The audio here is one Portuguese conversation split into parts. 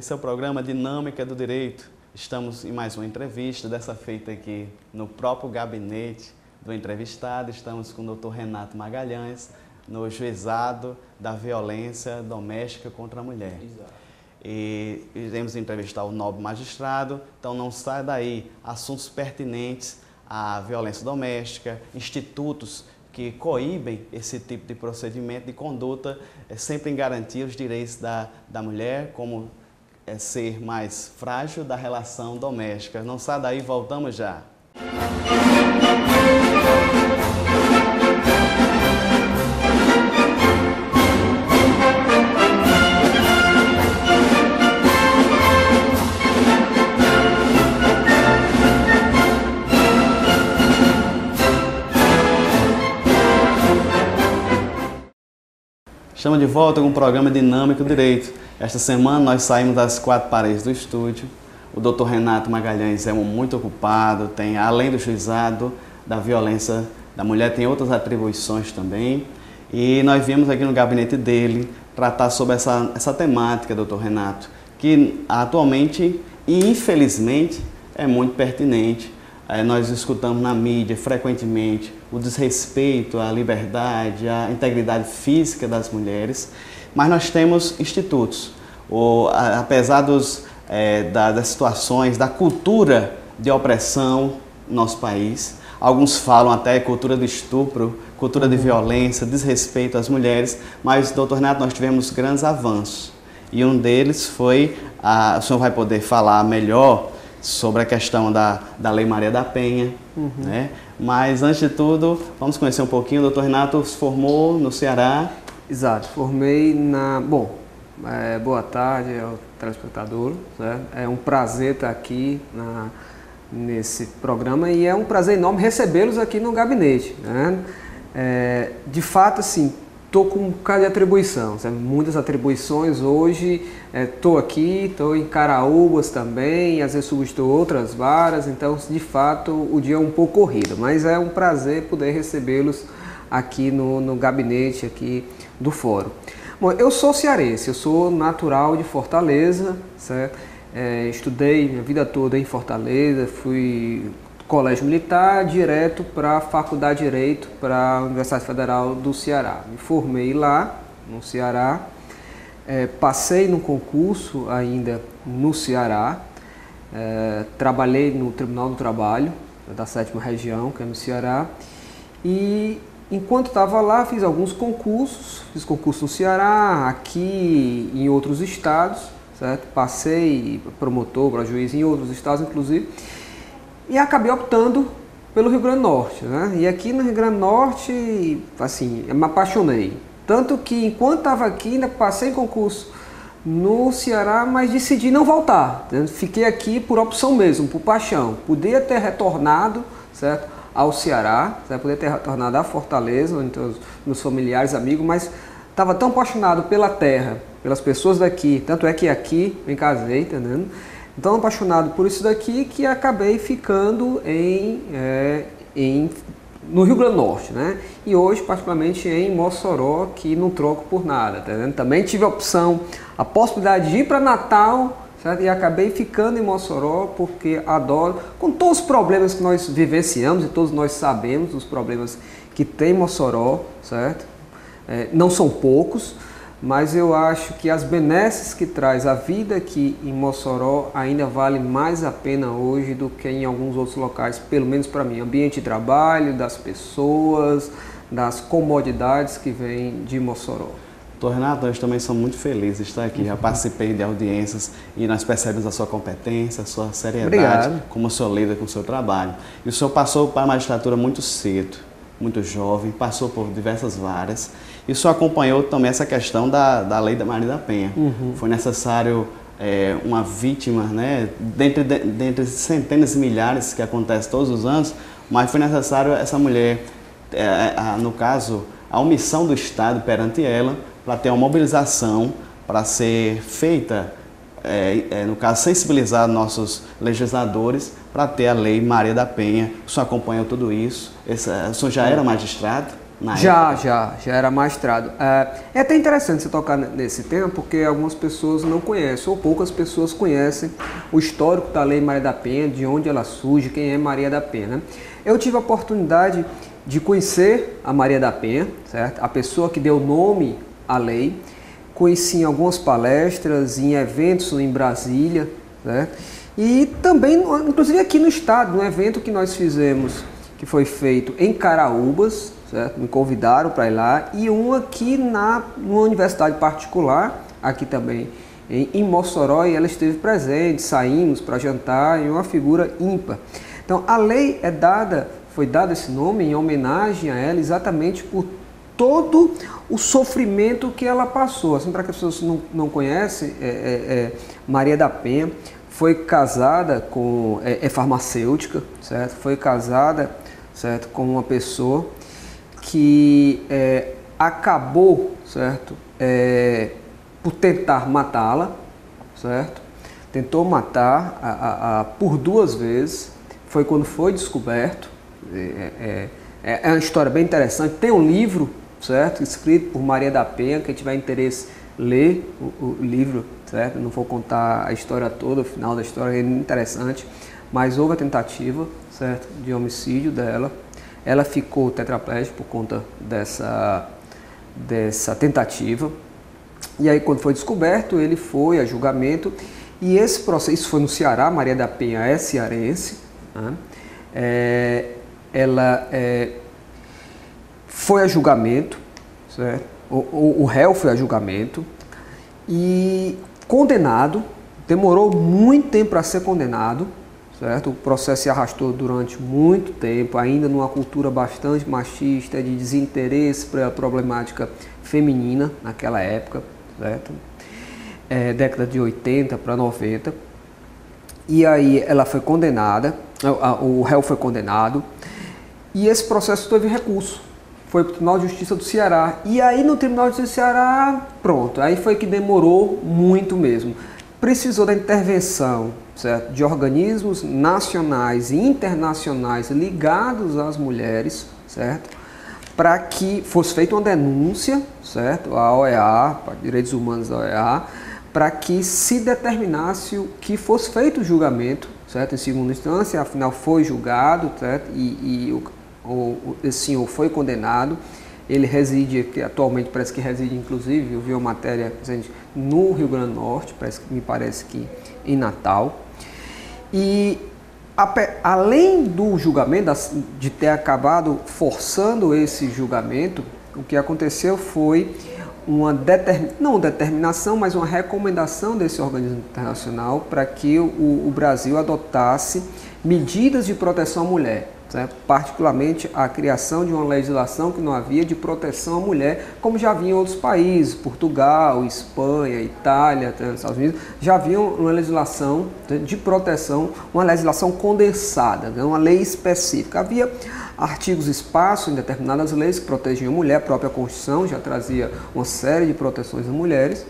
Esse é o programa Dinâmica do Direito. Estamos em mais uma entrevista, dessa feita aqui no próprio gabinete do entrevistado. Estamos com o Dr. Renato Magalhães, no juizado da violência doméstica contra a mulher. Exato. E iremos entrevistar o nobre magistrado, então não sai daí assuntos pertinentes à violência doméstica, institutos que coíbem esse tipo de procedimento de conduta, sempre em garantir os direitos da mulher, como ser mais frágil da relação doméstica. Não sai daí, voltamos já. Estamos de volta com o programa Dinâmico do Direito. Esta semana nós saímos das quatro paredes do estúdio. O Dr. Renato Magalhães é um muito ocupado, tem, além do juizado da violência da mulher, tem outras atribuições também. E nós viemos aqui no gabinete dele tratar sobre essa temática, Dr. Renato, que atualmente e infelizmente é muito pertinente. Nós escutamos na mídia frequentemente o desrespeito à liberdade, à integridade física das mulheres, mas nós temos institutos. Apesar das situações, da cultura de opressão no nosso país, alguns falam até cultura do estupro, cultura de violência, desrespeito às mulheres, mas, doutor Renato, nós tivemos grandes avanços. E um deles foi, o senhor vai poder falar melhor sobre a questão da Lei Maria da Penha, né? Mas, antes de tudo, vamos conhecer um pouquinho. O doutor Renato se formou no Ceará. Exato, formei na... Bom, boa tarde ao telespectador, certo? É um prazer estar aqui nesse programa e é um prazer enorme recebê-los aqui no gabinete, né? De fato, assim, estou com um bocado de atribuição, sabe? Muitas atribuições hoje. Estou aqui, estou em Caraúbas também, às vezes substituo outras varas, então de fato o dia é um pouco corrido, mas é um prazer poder recebê-los aqui no gabinete aqui do Fórum. Bom, eu sou cearense, eu sou natural de Fortaleza, certo? Estudei minha vida toda em Fortaleza, fui colégio militar, direto para a Faculdade de Direito, para a Universidade Federal do Ceará. Me formei lá, no Ceará. Passei no concurso ainda no Ceará, trabalhei no Tribunal do Trabalho, da 7ª Região, que é no Ceará, e enquanto estava lá fiz alguns concursos, fiz concurso no Ceará, aqui em outros estados, certo? Passei promotor, para juiz em outros estados inclusive, e acabei optando pelo Rio Grande do Norte, né? E aqui no Rio Grande do Norte, assim, me apaixonei. Tanto que enquanto estava aqui, ainda passei em concurso no Ceará, mas decidi não voltar. Fiquei aqui por opção mesmo, por paixão. Podia ter retornado, certo, ao Ceará, certo? Podia ter retornado a Fortaleza, onde os meus familiares, amigos, mas estava tão apaixonado pela terra, pelas pessoas daqui. Tanto é que aqui me casei, entendendo? Tão apaixonado por isso daqui que acabei ficando no Rio Grande do Norte, né? E hoje, particularmente em Mossoró, que não troco por nada, tá vendo? Também tive a possibilidade de ir para Natal, certo? E acabei ficando em Mossoró porque adoro, com todos os problemas que nós vivenciamos e todos nós sabemos os problemas que tem Mossoró, certo? Não são poucos, mas eu acho que as benesses que traz a vida aqui em Mossoró ainda vale mais a pena hoje do que em alguns outros locais, pelo menos para mim. Ambiente de trabalho, das pessoas, das comodidades que vêm de Mossoró. Doutor Renato, nós também somos muito felizes de estar aqui. Já participei de audiências e nós percebemos a sua competência, a sua seriedade, Obrigado. como o senhor lida com o seu trabalho. E o senhor passou para a magistratura muito cedo, muito jovem, passou por diversas varas. E o senhor acompanhou também essa questão da Lei da Maria da Penha. Foi necessário uma vítima, né, dentre centenas de milhares que acontece todos os anos, mas foi necessário essa mulher, no caso, a omissão do Estado perante ela, para ter uma mobilização, para ser feita, no caso, sensibilizar nossos legisladores para ter a Lei Maria da Penha. O senhor acompanhou tudo isso? O senhor já era magistrado? na Já época? já era magistrado. É até interessante você tocar nesse tema, porque algumas pessoas não conhecem, ou poucas pessoas conhecem o histórico da Lei Maria da Penha, de onde ela surge, quem é Maria da Penha, né? Eu tive a oportunidade de conhecer a Maria da Penha, certo? A pessoa que deu nome à lei. Conheci em algumas palestras, em eventos em Brasília, certo? E também, inclusive aqui no estado, num evento que nós fizemos, que foi feito em Caraúbas, certo? Me convidaram para ir lá, e um aqui numa universidade particular, aqui também em Mossoró, e ela esteve presente, saímos para jantar, e uma figura ímpar. Então a lei foi dado esse nome em homenagem a ela exatamente por todo o sofrimento que ela passou. Assim, para que as pessoas não conhecem, Maria da Penha foi casada com... é farmacêutica, certo? Foi casada, certo, com uma pessoa que acabou, certo, por tentar matá-la, certo? Tentou matar por 2 vezes. Foi quando foi descoberto. É uma história bem interessante. Tem um livro, certo, escrito por Maria da Penha. Quem tiver interesse, lê o livro, certo? Não vou contar a história toda, o final da história é interessante, mas houve a tentativa, certo, de homicídio dela. Ela ficou tetraplégica por conta dessa tentativa. E aí, quando foi descoberto, ele foi a julgamento. E esse processo, isso foi no Ceará. Maria da Penha é cearense, né? Ela foi a julgamento, certo? O réu foi a julgamento e condenado. Demorou muito tempo para ser condenado, certo? O processo se arrastou durante muito tempo, ainda numa cultura bastante machista, de desinteresse pela problemática feminina naquela época, certo? Década de 80 para 90. E aí ela foi condenada, o réu foi condenado, e esse processo teve recurso. Foi para o Tribunal de Justiça do Ceará. E aí no Tribunal de Justiça do Ceará, pronto, aí foi que demorou muito mesmo. Precisou da intervenção, certo, de organismos nacionais e internacionais ligados às mulheres, certo, para que fosse feita uma denúncia, certo, à OEA, para Direitos Humanos da OEA, para que se determinasse que fosse feito o julgamento, certo, em segunda instância. Afinal foi julgado, certo, esse senhor foi condenado. Ele reside, que atualmente parece que reside, inclusive, eu vi uma matéria no Rio Grande do Norte, me parece que em Natal. E além do julgamento, de ter acabado forçando esse julgamento, o que aconteceu foi não determinação, mas uma recomendação desse organismo internacional para que o Brasil adotasse medidas de proteção à mulher, certo? Particularmente a criação de uma legislação que não havia de proteção à mulher, como já havia em outros países, Portugal, Espanha, Itália, Estados Unidos, já havia uma legislação de proteção, uma legislação condensada, uma lei específica. Havia artigos espaços em determinadas leis que protegiam a mulher, a própria Constituição já trazia uma série de proteções às mulheres,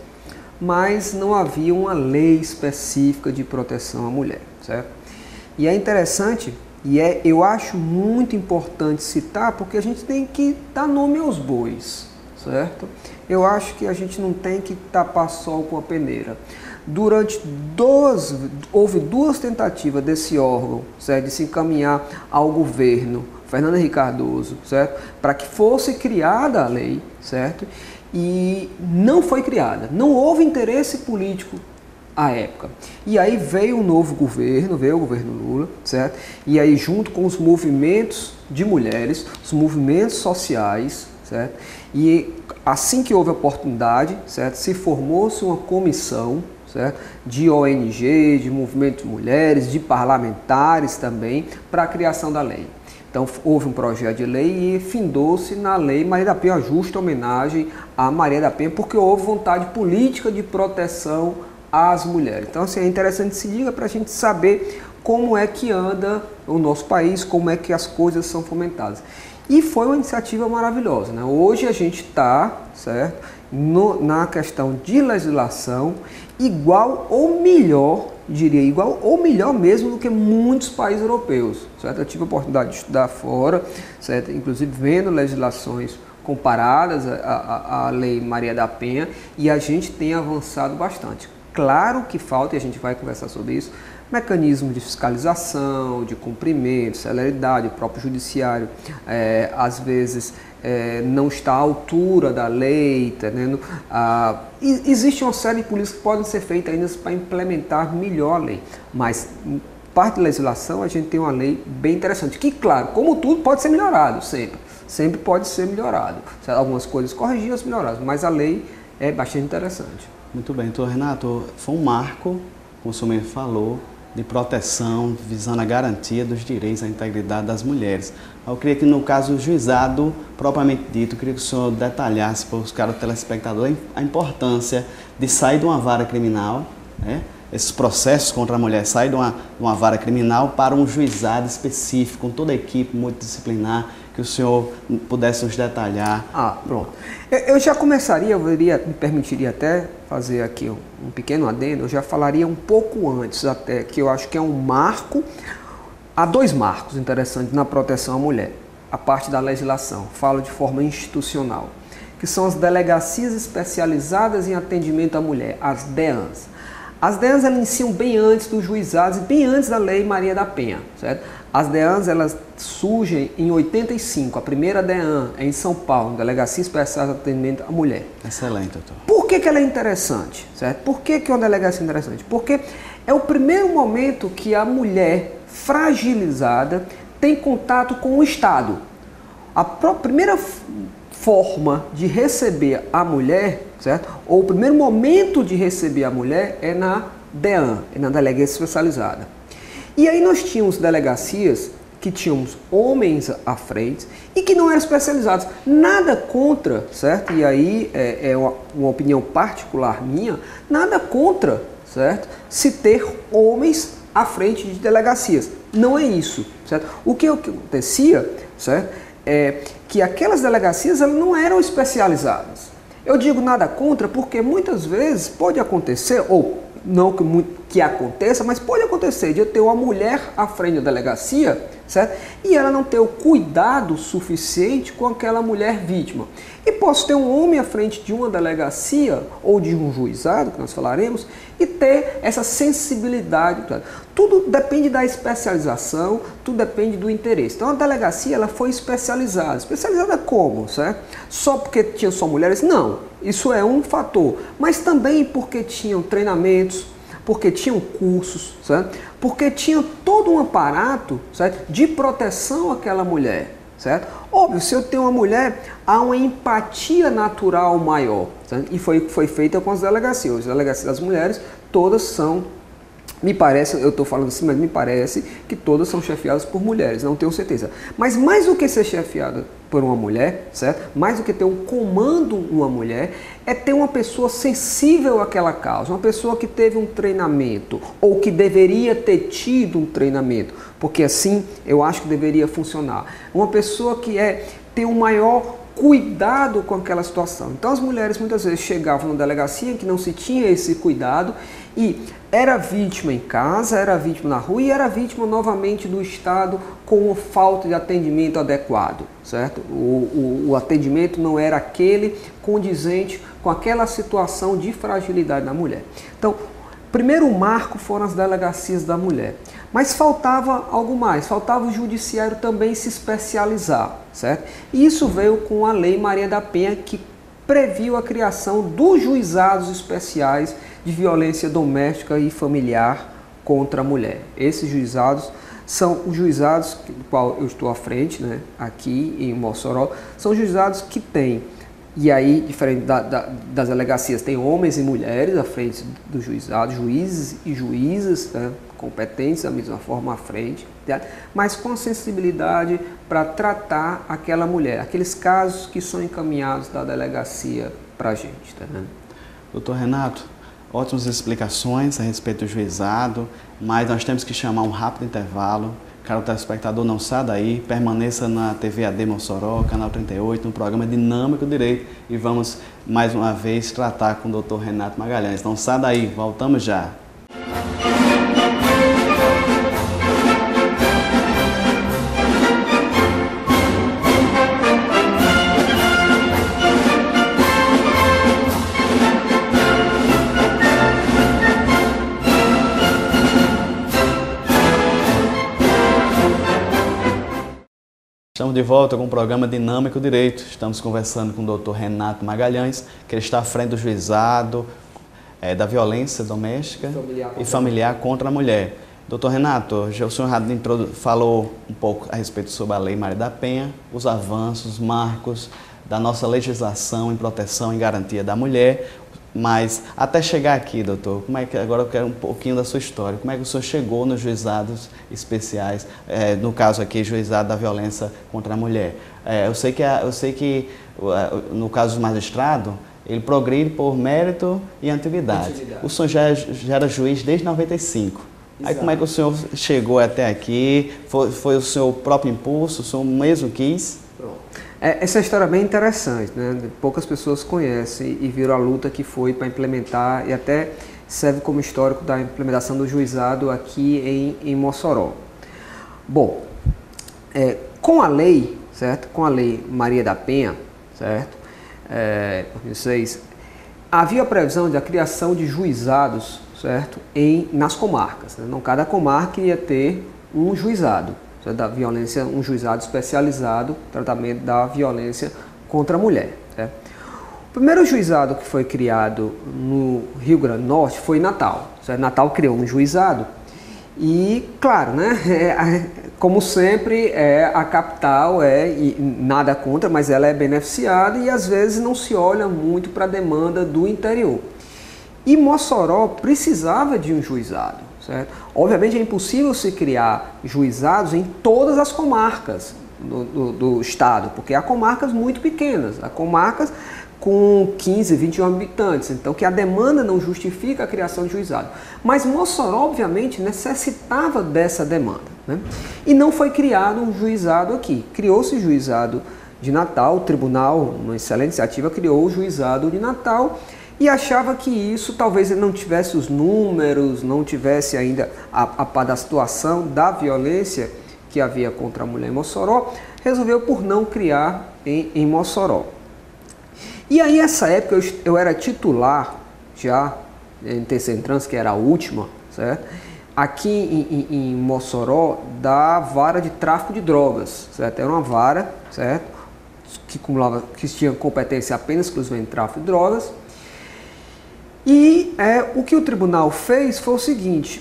mas não havia uma lei específica de proteção à mulher, certo? E é interessante, eu acho muito importante citar, porque a gente tem que dar nome aos bois, certo? Eu acho que a gente não tem que tapar sol com a peneira. Houve 2 tentativas desse órgão, certo, de se encaminhar ao governo Fernando Henrique Cardoso, certo, para que fosse criada a lei, certo, e não foi criada, não houve interesse político à época. E aí veio o novo governo, veio o governo Lula, certo, e aí junto com os movimentos de mulheres, os movimentos sociais, certo, e assim que houve a oportunidade, certo, se formou-se uma comissão, certo, de ONG, de movimento de mulheres, de parlamentares também, para a criação da lei. Então houve um projeto de lei e findou-se na lei Maria da Penha, uma justa homenagem a Maria da Penha, porque houve vontade política de proteção às mulheres. Então assim, é interessante se diga para a gente saber como é que anda o nosso país, como é que as coisas são fomentadas. E foi uma iniciativa maravilhosa, né? Hoje a gente está, certo, na questão de legislação igual ou melhor diria, igual ou melhor mesmo do que muitos países europeus, certo? Eu tive a oportunidade de estudar fora, certo? Inclusive vendo legislações comparadas à Lei Maria da Penha, e a gente tem avançado bastante. Claro que falta, e a gente vai conversar sobre isso, mecanismos de fiscalização, de cumprimento, celeridade, o próprio judiciário, às vezes, não está à altura da lei, entendendo? Existe uma série de políticas que podem ser feitas ainda para implementar melhor a lei, mas parte da legislação a gente tem uma lei bem interessante, que claro, como tudo pode ser melhorado sempre pode ser melhorado, algumas coisas corrigidas, melhoradas, mas a lei é bastante interessante. Muito bem, então Renato, foi um marco, como o senhor mesmo falou, de proteção, visando a garantia dos direitos à integridade das mulheres. Eu queria que, no caso do juizado propriamente dito, eu queria que o senhor detalhasse para os caros telespectadores a importância de sair de uma vara criminal, né? Esses processos contra a mulher saem de uma vara criminal para um juizado específico, com toda a equipe multidisciplinar, que o senhor pudesse nos detalhar. Pronto. Eu já começaria, me permitiria até fazer aqui um pequeno adendo, eu já falaria um pouco antes até, que eu acho que é um marco, há dois marcos interessantes na proteção à mulher. A parte da legislação, falo de forma institucional, que são as delegacias especializadas em atendimento à mulher, as DEANs. As DEANs elas iniciam bem antes dos juizados e bem antes da Lei Maria da Penha, certo? As DEANs elas surgem em 85, a primeira DEAN é em São Paulo, Delegacia Especial de Atendimento à Mulher. Excelente, doutor. Por que ela é interessante, certo? Por que uma delegacia é interessante? Porque é o primeiro momento que a mulher fragilizada tem contato com o Estado. A primeira forma de receber a mulher, certo? Ou o primeiro momento de receber a mulher é na DEAN, é na Delegacia Especializada. E aí nós tínhamos delegacias que tínhamos homens à frente e que não eram especializados. Nada contra, certo? E aí é uma opinião particular minha, nada contra, certo? Se ter homens à frente de delegacias. Não é isso, certo? O que acontecia, certo? É que aquelas delegacias elas não eram especializadas. Eu digo nada contra porque muitas vezes pode acontecer, ou não que aconteça, mas pode acontecer de eu ter uma mulher à frente da delegacia, certo? E ela não ter o cuidado suficiente com aquela mulher vítima. E posso ter um homem à frente de uma delegacia ou de um juizado, que nós falaremos, e ter essa sensibilidade. Tudo depende da especialização, tudo depende do interesse. Então a delegacia ela foi especializada. Especializada como, certo? Só porque tinha só mulheres? Não, isso é um fator. Mas também porque tinham treinamentos, porque tinham cursos, certo? Porque tinha todo um aparato, certo? De proteção àquela mulher, certo? Óbvio, se eu tenho uma mulher, há uma empatia natural maior, certo? E foi feita com as delegacias. As delegacias das mulheres, todas são, me parece, eu estou falando assim, mas me parece que todas são chefiadas por mulheres, não tenho certeza. Mas mais do que ser chefiada por uma mulher, certo? Mais do que ter um comando uma mulher, é ter uma pessoa sensível àquela causa, uma pessoa que teve um treinamento, ou que deveria ter tido um treinamento, porque assim eu acho que deveria funcionar. Uma pessoa que tem um maior cuidado com aquela situação. Então as mulheres muitas vezes chegavam na delegacia que não se tinha esse cuidado e era vítima em casa, era vítima na rua e era vítima novamente do Estado com falta de atendimento adequado, certo? O atendimento não era aquele condizente com aquela situação de fragilidade da mulher. Então, primeiro marco foram as delegacias da mulher. Mas faltava algo mais, faltava o judiciário também se especializar, certo? E isso veio com a Lei Maria da Penha, que previu a criação dos juizados especiais de violência doméstica e familiar contra a mulher. Esses juizados são os juizados do qual eu estou à frente, né, aqui em Mossoró, são juizados que têm, e aí, diferente das delegacias, tem homens e mulheres à frente do juizado, juízes e juízas, né, competentes da mesma forma à frente, tá? Mas com sensibilidade para tratar aquela mulher, aqueles casos que são encaminhados da delegacia para a gente. Tá, né? Doutor Renato, ótimas explicações a respeito do juizado, mas nós temos que chamar um rápido intervalo. Caro telespectador, não saia daí, permaneça na TV AD Mossoró, canal 38, no programa Dinâmico Direito, e vamos mais uma vez tratar com o Dr. Renato Magalhães. Não saia daí, voltamos já. Estamos de volta com o programa Dinâmico Direito. Estamos conversando com o Dr. Renato Magalhães, que ele está à frente do juizado da violência doméstica e familiar contra a mulher. Dr. Renato, o senhor falou um pouco a respeito sobre a Lei Maria da Penha, os avanços, os marcos da nossa legislação em proteção e garantia da mulher, mas até chegar aqui, doutor, agora eu quero um pouquinho da sua história. Como é que o senhor chegou nos juizados especiais, no caso aqui, juizado da violência contra a mulher? Eu sei que no caso do magistrado, ele progride por mérito e antiguidade. O senhor já era juiz desde 95. Exato. Aí como é que o senhor chegou até aqui? Foi o seu próprio impulso? O senhor mesmo quis? Essa história é bem interessante, né? Poucas pessoas conhecem e viram a luta que foi para implementar e até serve como histórico da implementação do juizado aqui em Mossoró. Bom, com a lei, certo? Com a Lei Maria da Penha, certo? 2006, havia a previsão da criação de juizados, certo? Nas comarcas, né? Então, cada comarca ia ter um juizado da violência, um juizado especializado no tratamento da violência contra a mulher. Certo? O primeiro juizado que foi criado no Rio Grande do Norte foi em Natal. Certo? Natal criou um juizado e, claro, né, como sempre, a capital e nada contra, mas ela é beneficiada e às vezes não se olha muito para a demanda do interior. E Mossoró precisava de um juizado. Certo? Obviamente é impossível se criar juizados em todas as comarcas do estado, porque há comarcas muito pequenas, há comarcas com 15, 21 habitantes, então que a demanda não justifica a criação de juizado. Mas Mossoró, obviamente, necessitava dessa demanda, né? E não foi criado um juizado aqui. Criou-se o juizado de Natal, o tribunal, uma excelente iniciativa, criou o juizado de Natal, e achava que isso talvez ele não tivesse os números, não tivesse ainda a par da situação da violência que havia contra a mulher em Mossoró, resolveu por não criar em Mossoró. E aí, nessa época, eu era titular já em terceira instância, que era a última, certo? Aqui em Mossoró, da vara de tráfico de drogas, certo? Era uma vara, certo? Que tinha competência apenas exclusivamente em tráfico de drogas. E o que o tribunal fez foi o seguinte: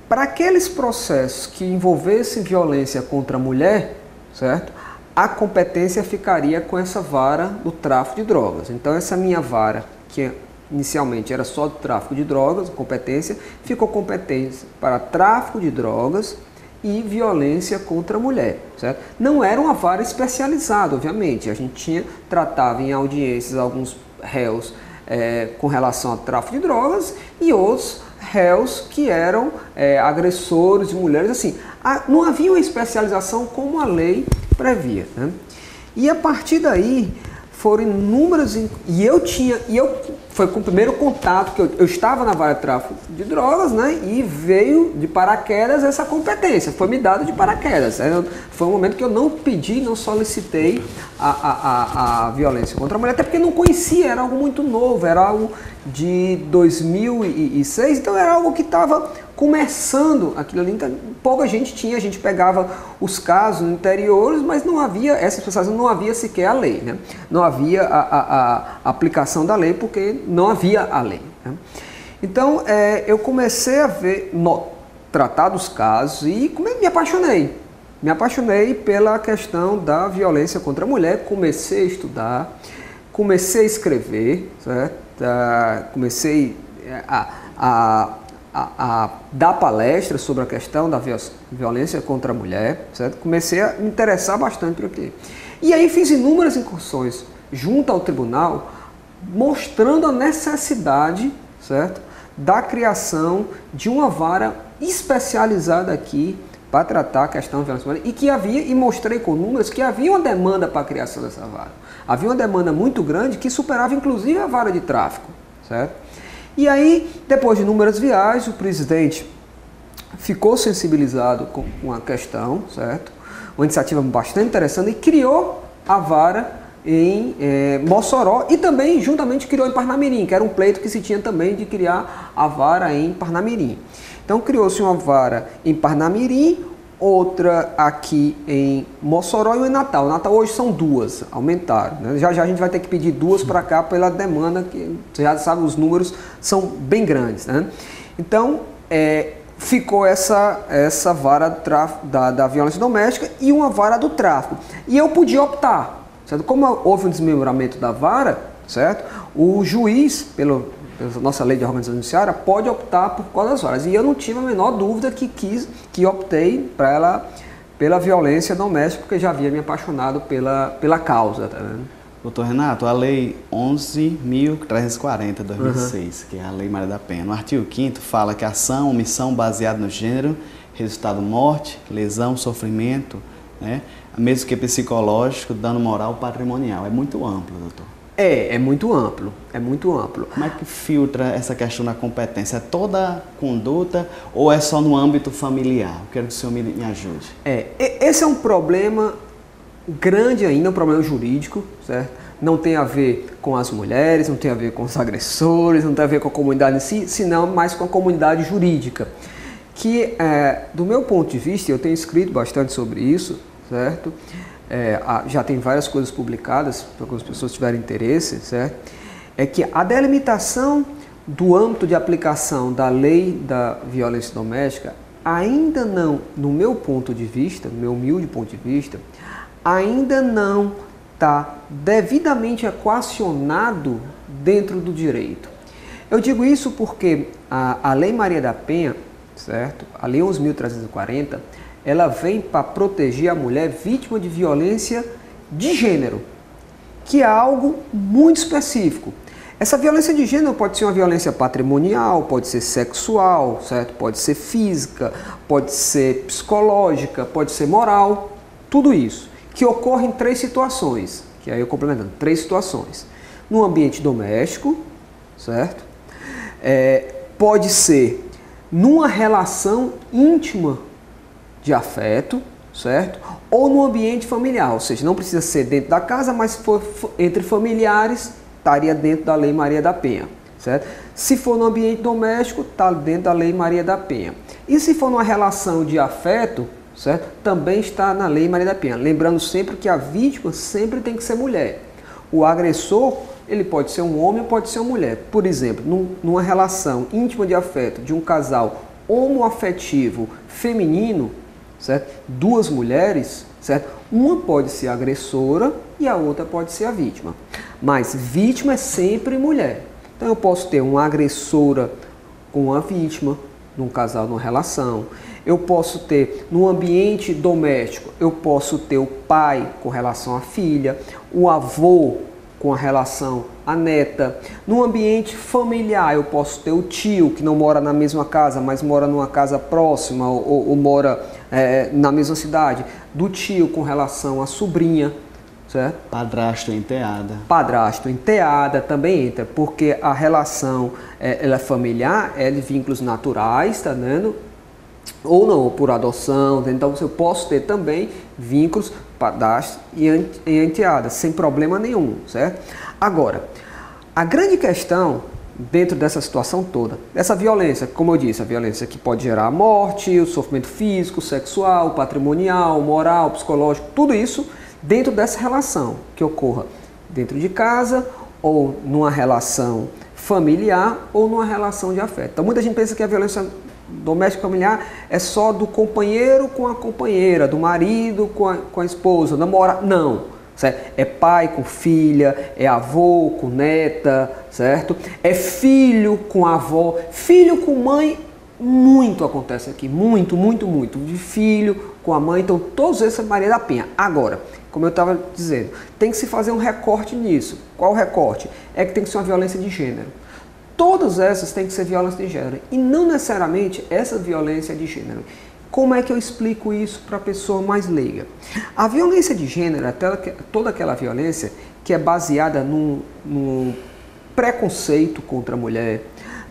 para aqueles processos que envolvessem violência contra a mulher, certo? A competência ficaria com essa vara do tráfico de drogas. Então essa minha vara, que inicialmente era só do tráfico de drogas, competência, ficou competência para tráfico de drogas e violência contra a mulher, certo? Não era uma vara especializada, obviamente. A gente tratava em audiências alguns réus com relação ao tráfico de drogas e outros réus que eram agressores de mulheres. Assim, não havia uma especialização como a lei previa, né? E a partir daí foram inúmeras, foi com o primeiro contato que eu estava na vara de tráfico de drogas, né? E veio de paraquedas essa competência, foi me dada de paraquedas. Foi um momento que eu não pedi, não solicitei a violência contra a mulher, até porque não conhecia, era algo muito novo, era algo de 2006, então era algo que estava começando aquilo ali. Então, pouca gente tinha, a gente pegava os casos interiores, mas não havia, essa especialização não havia sequer a lei, né? Não havia a aplicação da lei, porque não havia a lei, né? Então, eu comecei a tratar dos casos e me apaixonei. Me apaixonei pela questão da violência contra a mulher, comecei a estudar, comecei a escrever, certo? Comecei a dar palestras sobre a questão da violência contra a mulher, certo? Comecei a me interessar bastante por aqui. E aí fiz inúmeras incursões junto ao tribunal, mostrando a necessidade, certo, da criação de uma vara especializada aqui para tratar a questão da violência contra a mulher, e mostrei com números que havia uma demanda para a criação dessa vara. Havia uma demanda muito grande que superava inclusive a vara de tráfico, certo? E aí, depois de inúmeras viagens, o presidente ficou sensibilizado com a questão, certo? Uma iniciativa bastante interessante, e criou a vara em Mossoró e também juntamente criou em Parnamirim, que era um pleito que se tinha também de criar a vara em Parnamirim. Então criou-se uma vara em Parnamirim, outra aqui em Mossoró e em Natal. Natal hoje são 2, aumentaram, né? Já já a gente vai ter que pedir 2 para cá pela demanda, que você já sabe, os números são bem grandes, né? Então, ficou essa vara da violência doméstica e uma vara do tráfico. E eu podia optar, certo? Como houve um desmembramento da vara, certo? O juiz, pela nossa lei de organização judiciária, pode optar por qual das varas. E eu não tive a menor dúvida que optei pela violência doméstica, porque já havia me apaixonado pela causa, tá vendo? Doutor Renato, a Lei 11.340 de 2006, que é a Lei Maria da Penha, no artigo 5º fala que ação, omissão baseada no gênero, resultado morte, lesão, sofrimento, né, mesmo que psicológico, dano moral, patrimonial. É muito amplo, doutor. É muito amplo, é muito amplo. Como é que filtra essa questão da competência? É toda conduta ou é só no âmbito familiar? Eu quero que o senhor me ajude. Esse é um problema grande ainda, um problema jurídico, certo? Não tem a ver com as mulheres, não tem a ver com os agressores, não tem a ver com a comunidade em si, senão mais com a comunidade jurídica. Que, do meu ponto de vista, eu tenho escrito bastante sobre isso, certo? Já tem várias coisas publicadas, para as pessoas tiverem interesse, certo? É que a delimitação do âmbito de aplicação da lei da violência doméstica ainda não, no meu ponto de vista, no meu humilde ponto de vista, ainda não está devidamente equacionado dentro do direito. Eu digo isso porque a Lei Maria da Penha, certo? A Lei 11.340, ela vem para proteger a mulher vítima de violência de gênero, que é algo muito específico. Essa violência de gênero pode ser uma violência patrimonial, pode ser sexual, certo? Pode ser física, pode ser psicológica, pode ser moral, tudo isso, que ocorre em 3 situações, que aí eu complementando, 3 situações. No ambiente doméstico, certo? Pode ser numa relação íntima de afeto, certo? Ou no ambiente familiar, ou seja, não precisa ser dentro da casa, mas se for entre familiares, estaria dentro da Lei Maria da Penha, certo? Se for no ambiente doméstico, está dentro da Lei Maria da Penha. E se for numa relação de afeto, certo? Também está na Lei Maria da Penha. Lembrando sempre que a vítima sempre tem que ser mulher. O agressor, ele pode ser um homem ou pode ser uma mulher. Por exemplo, numa relação íntima de afeto de um casal homoafetivo feminino, certo? 2 mulheres, certo? Uma pode ser a agressora e a outra pode ser a vítima. Mas vítima é sempre mulher. Então eu posso ter uma agressora com uma vítima, num casal, numa relação. Eu posso ter, no ambiente doméstico, eu posso ter o pai com relação à filha, o avô com a relação à neta. No ambiente familiar, eu posso ter o tio, que não mora na mesma casa, mas mora numa casa próxima ou mora na mesma cidade. Do tio com relação à sobrinha, certo? Padrasto, enteada. Padrasto, enteada também entra, porque a relação ela é familiar, é de vínculos naturais, tá vendo? Ou não, ou por adoção. Então eu posso ter também vínculos padrasto e enteada, sem problema nenhum, certo? Agora, a grande questão dentro dessa situação toda, essa violência, como eu disse, a violência que pode gerar a morte, o sofrimento físico, sexual, patrimonial, moral, psicológico, tudo isso dentro dessa relação que ocorra dentro de casa ou numa relação familiar ou numa relação de afeto. Então muita gente pensa que a violência doméstica familiar é só do companheiro com a companheira, do marido com a esposa, namorado. Não, certo? É pai com filha, é avô com neta, certo? É filho com avó, filho com mãe, muito acontece aqui, muito, de filho com a mãe, então todos esses é Maria da Penha. Agora, como eu estava dizendo, tem que se fazer um recorte nisso. Qual o recorte? É que tem que ser uma violência de gênero. Todas essas têm que ser violência de gênero e não necessariamente essa violência de gênero. Como é que eu explico isso para a pessoa mais leiga? A violência de gênero é toda aquela violência que é baseada num preconceito contra a mulher,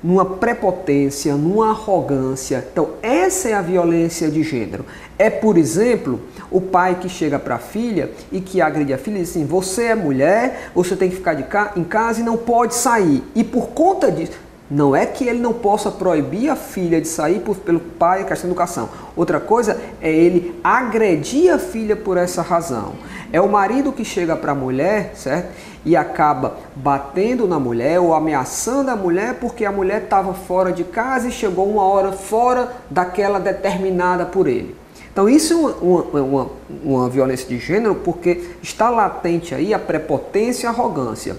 numa prepotência, numa arrogância. Então, essa é a violência de gênero. É, por exemplo, o pai que chega para a filha e que agride a filha e diz assim: você é mulher, você tem que ficar em casa e não pode sair. E por conta disso, Não é que ele não possa proibir a filha de sair pelo pai, a questão da educação. Outra coisa é ele agredir a filha por essa razão. É o marido que chega para a mulher, certo? E acaba batendo na mulher ou ameaçando a mulher porque a mulher estava fora de casa e chegou uma hora fora daquela determinada por ele. Então isso é uma violência de gênero porque está latente aí a prepotência e a arrogância.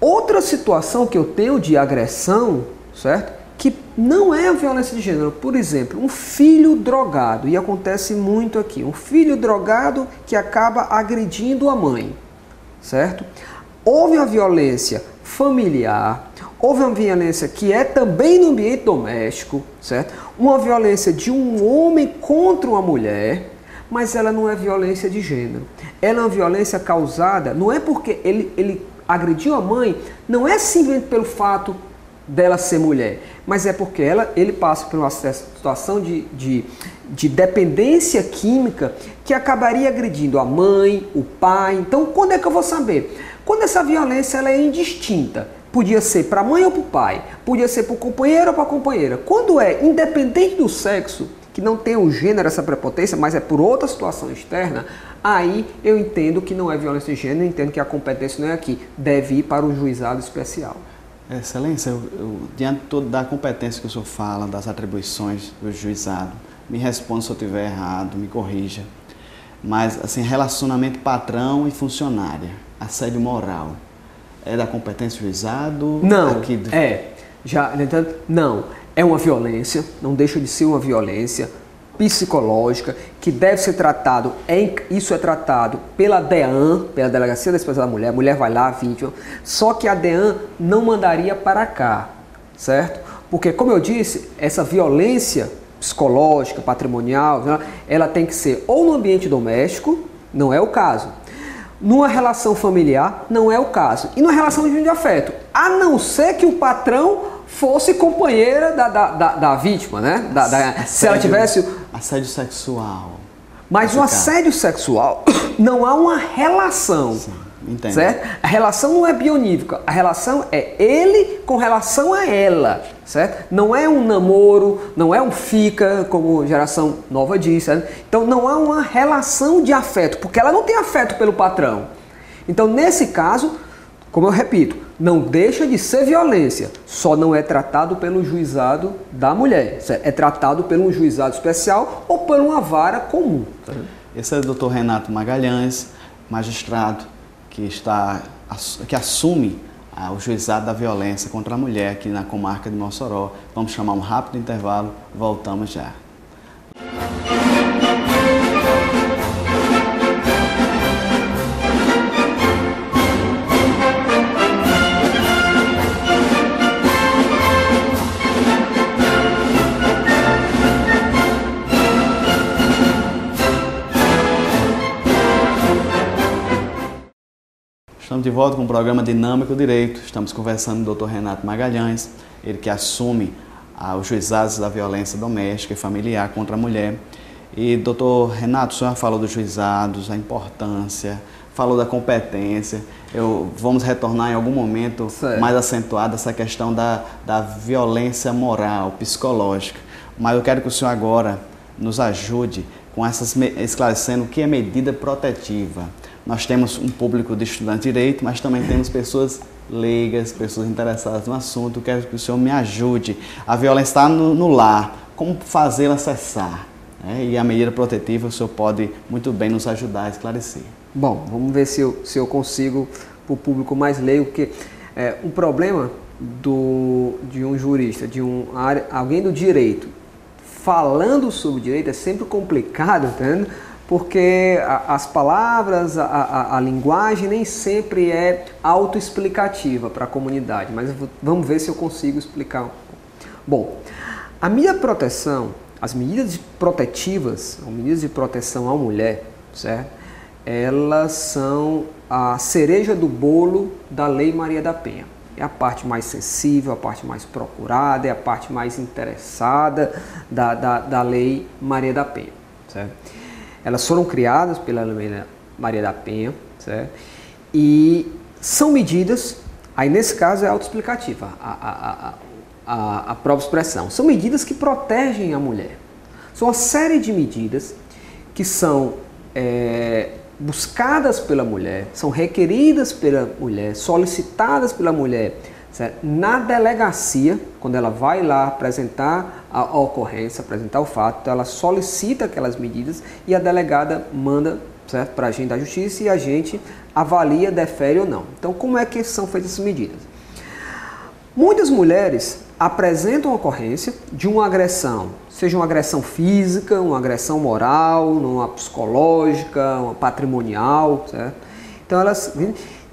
Outra situação que eu tenho de agressão, certo? Que não é a violência de gênero. Por exemplo, um filho drogado, e acontece muito aqui, um filho drogado que acaba agredindo a mãe, certo? Houve a violência familiar, houve uma violência que é também no ambiente doméstico, certo? Uma violência de um homem contra uma mulher, mas ela não é violência de gênero. Ela é uma violência causada, não é porque ele agrediu a mãe, não é simplesmente pelo fato dela ser mulher, mas é porque ele passa por uma situação de dependência química que acabaria agredindo a mãe, o pai. Então, quando é que eu vou saber? Quando essa violência ela é indistinta. Podia ser para a mãe ou para o pai, podia ser para o companheiro ou para a companheira. Quando é independente do sexo, que não tem o gênero, essa prepotência, mas é por outra situação externa, aí eu entendo que não é violência de gênero, entendo que a competência não é aqui, deve ir para o juizado especial. Excelência, diante da competência que o senhor fala, das atribuições do juizado, me responda se eu estiver errado, me corrija. Mas, assim, relacionamento patrão e funcionária, assédio moral, é da competência do juizado? Não, não, é uma violência, não deixa de ser uma violência psicológica, que deve ser tratado, isso é tratado pela DEAN, pela Delegacia da Defesa da Mulher, a mulher vai lá, vítima, só que a DEAN não mandaria para cá, certo? Porque, como eu disse, essa violência psicológica, patrimonial, ela tem que ser ou no ambiente doméstico, não é o caso, numa relação familiar, não é o caso, e numa relação de afeto, a não ser que o patrão fosse companheira da vítima, né? Se ela tivesse... Assédio sexual. Mas o assédio sexual não há uma relação. Sim, entendo. Certo? A relação não é bionívoca, a relação é ele com relação a ela, certo? Não é um namoro, não é um fica, como a geração nova diz, certo? Então não há uma relação de afeto, porque ela não tem afeto pelo patrão. Então nesse caso, como eu repito, não deixa de ser violência, só não é tratado pelo juizado da mulher, é tratado pelo juizado especial ou por uma vara comum. Esse é o Dr. Renato Magalhães, magistrado que assume o juizado da violência contra a mulher aqui na comarca de Mossoró. Vamos chamar um rápido intervalo, voltamos já. Estamos de volta com o programa Dinâmico Direito. Estamos conversando com o Dr. Renato Magalhães, ele que assume os juizados da violência doméstica e familiar contra a mulher. E, doutor Renato, o senhor falou dos juizados, a importância, falou da competência. Vamos retornar em algum momento mais acentuado essa questão da violência moral, psicológica. Mas eu quero que o senhor agora nos ajude com esclarecendo o que é medida protetiva. Nós temos um público de estudantes de direito, mas também temos pessoas leigas, pessoas interessadas no assunto. Eu quero que o senhor me ajude. A violência está no lar, como fazê-la cessar? E a medida protetiva o senhor pode muito bem nos ajudar a esclarecer. Bom, vamos ver se eu consigo, para o público mais leigo, porque um problema de um jurista, alguém do direito, falando sobre direito é sempre complicado, entendeu? Porque as palavras, a linguagem nem sempre é autoexplicativa para a comunidade, mas vamos ver se eu consigo explicar. Bom, a medida de proteção, as medidas protetivas, as medidas de proteção à mulher, certo? Elas são a cereja do bolo da Lei Maria da Penha. É a parte mais sensível, a parte mais procurada, é a parte mais interessada da Lei Maria da Penha, certo? Elas foram criadas pela Lei Maria da Penha, certo? E são medidas Aí, nesse caso, é autoexplicativa a própria expressão. São medidas que protegem a mulher. São uma série de medidas que são buscadas pela mulher, são requeridas pela mulher, solicitadas pela mulher, certo? Na delegacia, quando ela vai lá apresentar a ocorrência, apresentar o fato, então ela solicita aquelas medidas e a delegada manda para a gente da justiça e a gente avalia, defere ou não. Então, como é que são feitas essas medidas? Muitas mulheres apresentam ocorrência de uma agressão, seja uma agressão física, uma agressão moral, uma psicológica, uma patrimonial, certo? Então elas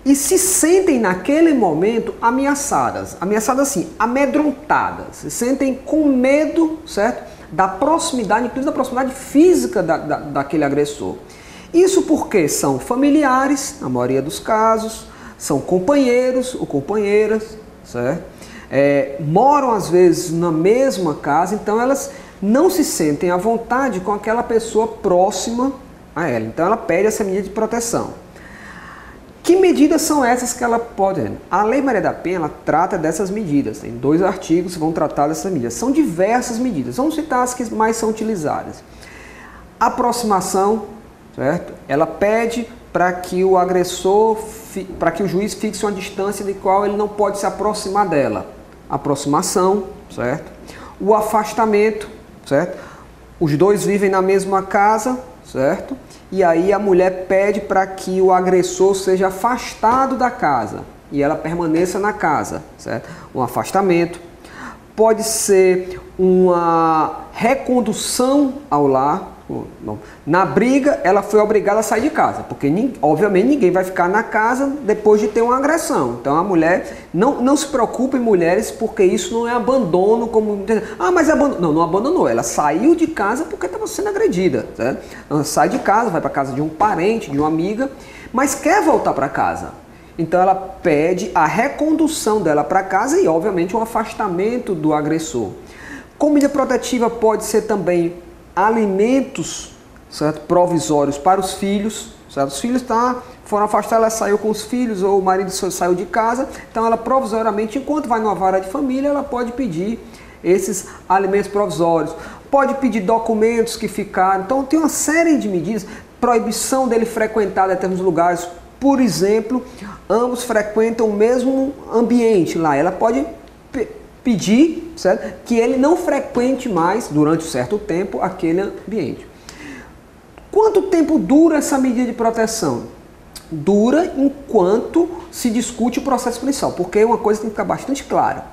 e se sentem naquele momento ameaçadas, assim, amedrontadas, se sentem com medo, certo? Da proximidade, inclusive da proximidade física daquele agressor. Isso porque são familiares, na maioria dos casos, são companheiros ou companheiras, certo? Moram às vezes na mesma casa, então elas não se sentem à vontade com aquela pessoa próxima a ela. Então ela pede essa medida de proteção. Que medidas são essas que ela pode? A Lei Maria da Penha ela trata dessas medidas. Tem 2 artigos que vão tratar dessas medidas. São diversas medidas. Vamos citar as que mais são utilizadas. Aproximação, certo? Ela pede para que o agressor, para que o juiz fixe uma distância de qual ele não pode se aproximar dela. Aproximação, certo? O afastamento, certo? Os dois vivem na mesma casa, certo? E aí a mulher pede para que o agressor seja afastado da casa e ela permaneça na casa, certo? Um afastamento. Pode ser uma recondução ao lar. Bom, na briga, ela foi obrigada a sair de casa, porque obviamente ninguém vai ficar na casa depois de ter uma agressão. Então a mulher, não se preocupe, mulheres, porque isso não é abandono, como... Ah, mas abandonou. Não abandonou, ela saiu de casa porque estava sendo agredida, certo? Ela sai de casa, vai para casa de um parente, de uma amiga, mas quer voltar para casa. Então ela pede a recondução dela para casa e obviamente um afastamento do agressor. Como medida protetiva pode ser também alimentos, certo? Provisórios para os filhos, certo? Os filhos foram afastados, ela saiu com os filhos ou o marido saiu de casa, então ela provisoriamente, enquanto vai numa vara de família, ela pode pedir esses alimentos provisórios, pode pedir documentos que ficaram, então tem uma série de medidas, proibição dele frequentar determinados lugares, por exemplo, ambos frequentam o mesmo ambiente lá, ela pode pedir, certo? Que ele não frequente mais, durante um certo tempo, aquele ambiente. Quanto tempo dura essa medida de proteção? Dura enquanto se discute o processo policial, porque uma coisa tem que ficar bastante clara.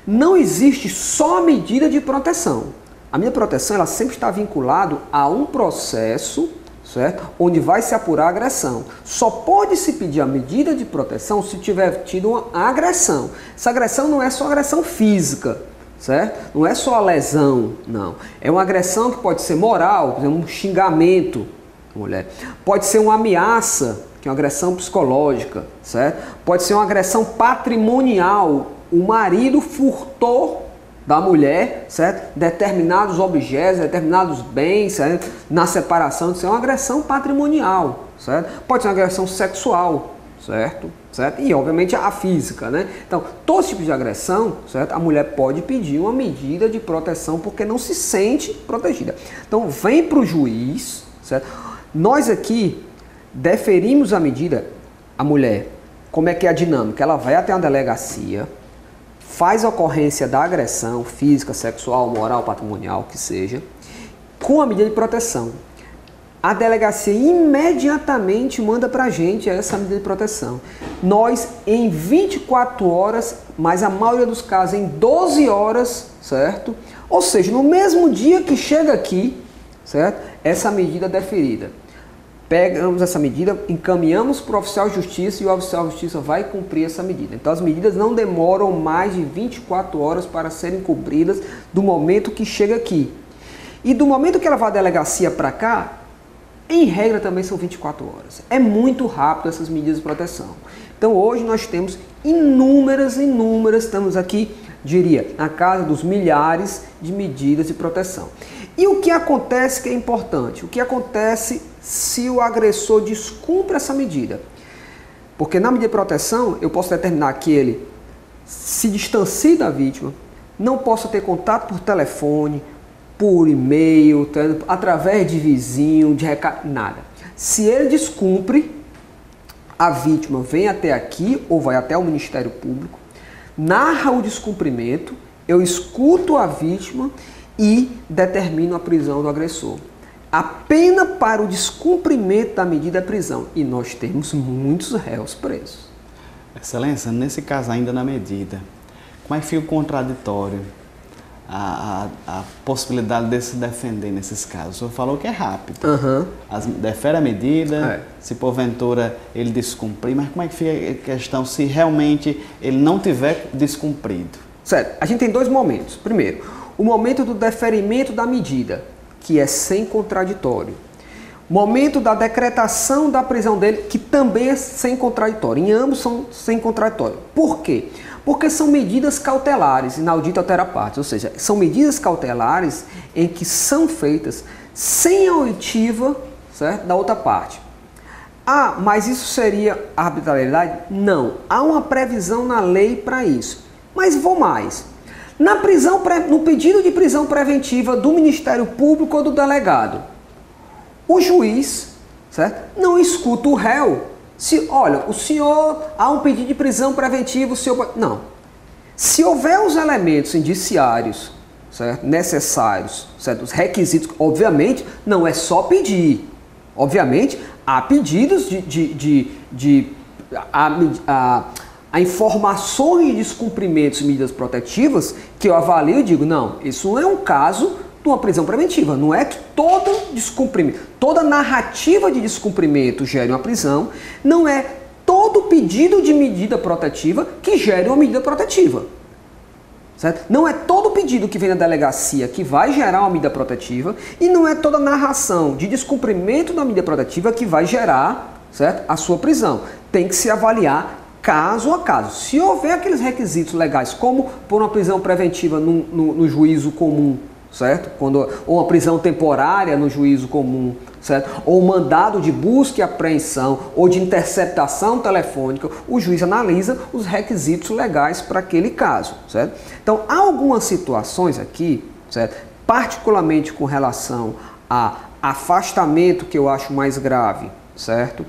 Não existe só medida de proteção. A medida de proteção ela sempre está vinculada a um processo, certo? Onde vai se apurar a agressão. Só pode se pedir a medida de proteção se tiver tido uma agressão. Essa agressão não é só agressão física, certo? Não é só a lesão, não. É uma agressão que pode ser moral, por exemplo, um xingamento, mulher. Pode ser uma ameaça, que é uma agressão psicológica, certo? Pode ser uma agressão patrimonial. O marido furtou da mulher, certo? Determinados objetos, determinados bens, certo? Na separação, isso é uma agressão patrimonial, certo? Pode ser uma agressão sexual, certo? E obviamente a física, né? Então, todo tipo de agressão, certo? A mulher pode pedir uma medida de proteção porque não se sente protegida. Então, vem para o juiz, certo? Nós aqui deferimos a medida, a mulher, como é que é a dinâmica? Ela vai até uma delegacia, faz a ocorrência da agressão física, sexual, moral, patrimonial, que seja, com a medida de proteção. A delegacia imediatamente manda para a gente essa medida de proteção. Nós, em 24 horas, mas a maioria dos casos em 12 horas, certo? Ou seja, no mesmo dia que chega aqui, certo? Essa medida é deferida. Pegamos essa medida, encaminhamos para o oficial de justiça e o oficial de justiça vai cumprir essa medida. Então as medidas não demoram mais de 24 horas para serem cumpridas do momento que chega aqui. E do momento que ela vai da delegacia para cá, em regra também são 24 horas. É muito rápido essas medidas de proteção. Então hoje nós temos inúmeras, estamos aqui, diria, na casa dos milhares de medidas de proteção. E o que acontece que é importante? O que acontece se o agressor descumpre essa medida? Porque na medida de proteção, eu posso determinar que ele se distancie da vítima, não possa ter contato por telefone, por e-mail, através de vizinho, de recado, nada. Se ele descumpre, a vítima vem até aqui ou vai até o Ministério Público, narra o descumprimento, eu escuto a vítima e determino a prisão do agressor. A pena para o descumprimento da medida é prisão. E nós temos muitos réus presos. Excelência, nesse caso ainda na medida, como é que fica o contraditório? A possibilidade de se defender nesses casos? O senhor falou que é rápido. Defere a medida, se porventura ele descumprir, mas como é que fica a questão se realmente ele não tiver descumprido? Certo, a gente tem dois momentos. Primeiro, o momento do deferimento da medida, que é sem contraditório. Momento da decretação da prisão dele, que também é sem contraditório. Em ambos são sem contraditório. Por quê? Porque são medidas cautelares, inaudita altera partes, ou seja, são medidas cautelares em que são feitas sem a oitiva, certo, da outra parte. Ah, mas isso seria arbitrariedade? Não. Há uma previsão na lei para isso. Mas vou mais. No pedido de prisão preventiva do Ministério Público ou do delegado, o juiz, certo, não escuta o réu. Olha, o senhor, há um pedido de prisão preventiva, o senhor... Não. Se houver os elementos indiciários, certo, necessários, certo, os requisitos, obviamente, não é só pedir. Obviamente, há pedidos a informações de descumprimentos e medidas protetivas que eu avalio e digo, não, isso não é um caso de uma prisão preventiva. Não é que todo descumprimento, toda narrativa de descumprimento gere uma prisão, não é todo pedido de medida protetiva que gere uma medida protetiva. Certo? Não é todo pedido que vem da delegacia que vai gerar uma medida protetiva e não é toda narração de descumprimento da medida protetiva que vai gerar, certo, a sua prisão. Tem que se avaliar caso a caso. Se houver aqueles requisitos legais, como por uma prisão preventiva no juízo comum, certo? Ou uma prisão temporária no juízo comum, certo? Ou mandado de busca e apreensão, ou de interceptação telefônica, o juiz analisa os requisitos legais para aquele caso, certo? Então, há algumas situações aqui, certo? Particularmente com relação a afastamento, que eu acho mais grave, certo?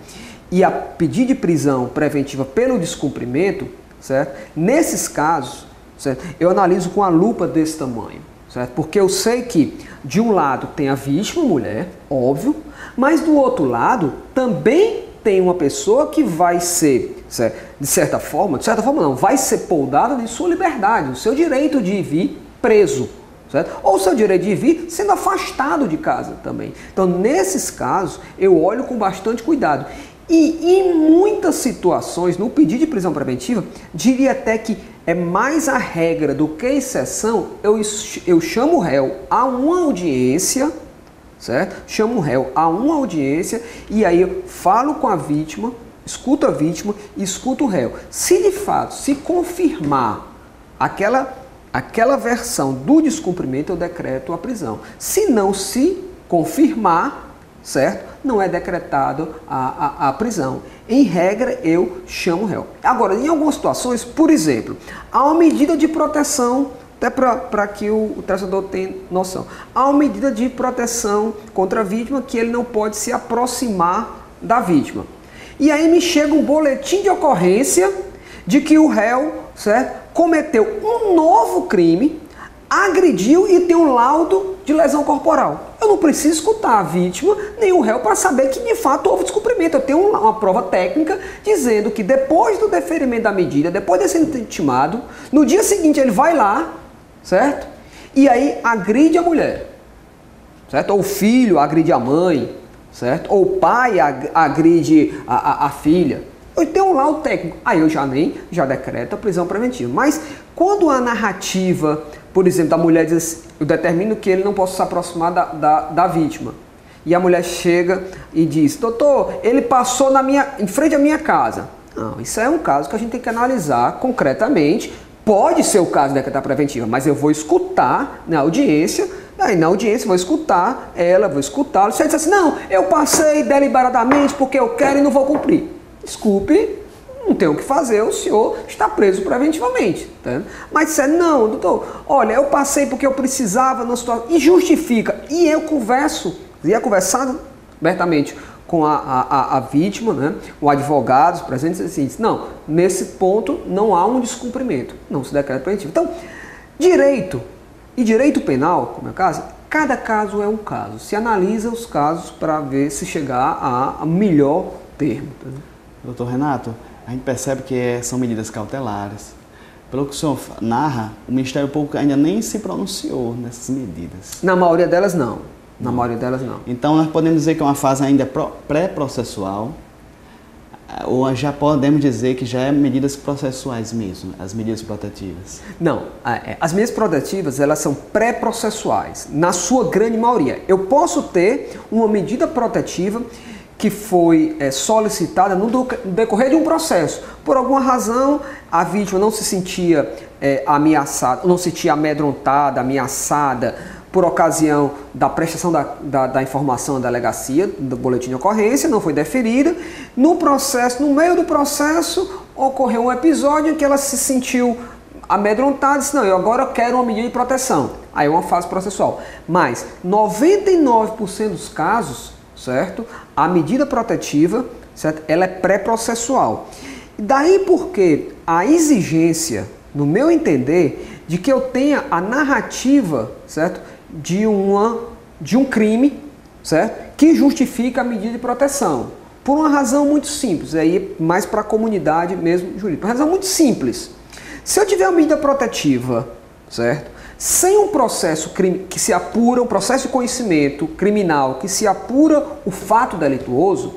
E a pedido de prisão preventiva pelo descumprimento, certo? Nesses casos, certo, eu analiso com a lupa desse tamanho, certo? Porque eu sei que de um lado tem a vítima, mulher, óbvio, mas do outro lado também tem uma pessoa que vai ser, certo, de certa forma não, vai ser poldada de sua liberdade, o seu direito de vir preso, certo? Ou o seu direito de vir sendo afastado de casa também. Então, nesses casos, eu olho com bastante cuidado. E em muitas situações, no pedido de prisão preventiva, diria até que é mais a regra do que a exceção, eu chamo o réu a uma audiência, certo? Chamo o réu a uma audiência e aí eu falo com a vítima, escuto a vítima e escuto o réu. Se de fato se confirmar aquela versão do descumprimento, eu decreto a prisão. Se não se confirmar, certo? Não é decretado a prisão. Em regra, eu chamo o réu. Agora, em algumas situações, por exemplo, há uma medida de proteção, até para que o telespectador tenha noção, há uma medida de proteção contra a vítima que ele não pode se aproximar da vítima. E aí me chega um boletim de ocorrência de que o réu, certo, cometeu um novo crime, agrediu e tem um laudo de lesão corporal. Eu não preciso escutar a vítima nem o réu para saber que de fato houve descumprimento. Eu tenho uma prova técnica dizendo que depois do deferimento da medida, depois de ser intimado, no dia seguinte ele vai lá, certo? E aí agride a mulher, certo? Ou o filho agride a mãe, certo? Ou o pai agride a filha. Eu tenho um laudo técnico. Aí eu já decreto a prisão preventiva. Mas quando a narrativa, por exemplo, da mulher diz assim, eu determino que ele não possa se aproximar da vítima. E a mulher chega e diz, doutor, ele passou em frente à minha casa. Não, isso é um caso que a gente tem que analisar concretamente. Pode ser o caso de decretar preventiva, mas eu vou escutar na audiência, aí na audiência vou escutar ela, vou escutá-lo. Se ele diz assim, não, eu passei deliberadamente porque eu quero e não vou cumprir. Desculpe, não tem o que fazer, o senhor está preso preventivamente. Tá? Mas disser, não, doutor, olha, eu passei porque eu precisava na situação, e justifica. E eu ia conversar abertamente com a vítima, né, o advogado, os presentes, assim, não, nesse ponto não há um descumprimento, não se decreta preventivo. Então, direito e direito penal, como é o caso, cada caso é um caso. Se analisa os casos para ver se chegar a melhor termo. Tá? Doutor Renato, a gente percebe que são medidas cautelares. Pelo que o senhor narra, o Ministério Público ainda nem se pronunciou nessas medidas. Na maioria delas, não. Na maioria delas, não. Então, nós podemos dizer que é uma fase ainda pré-processual, ou já podemos dizer que já é medidas processuais mesmo, as medidas protetivas? Não, as medidas protetivas, elas são pré-processuais, na sua grande maioria. Eu posso ter uma medida protetiva que foi solicitada no decorrer de um processo. Por alguma razão, a vítima não se sentia ameaçada, não se sentia amedrontada, ameaçada, por ocasião da prestação da informação da delegacia, do boletim de ocorrência, não foi deferida. No processo, no meio do processo, ocorreu um episódio em que ela se sentiu amedrontada e disse, não, eu agora quero uma medida de proteção. Aí é uma fase processual. Mas 99% dos casos, certo? A medida protetiva, certo? Ela é pré-processual. Daí porque a exigência, no meu entender, de que eu tenha a narrativa, certo? De um crime, certo? Que justifica a medida de proteção. Por uma razão muito simples, aí mais para a comunidade mesmo jurídica. Uma razão muito simples. Se eu tiver uma medida protetiva, certo? Sem um processo que se apura, um processo de conhecimento criminal que se apura o fato delituoso,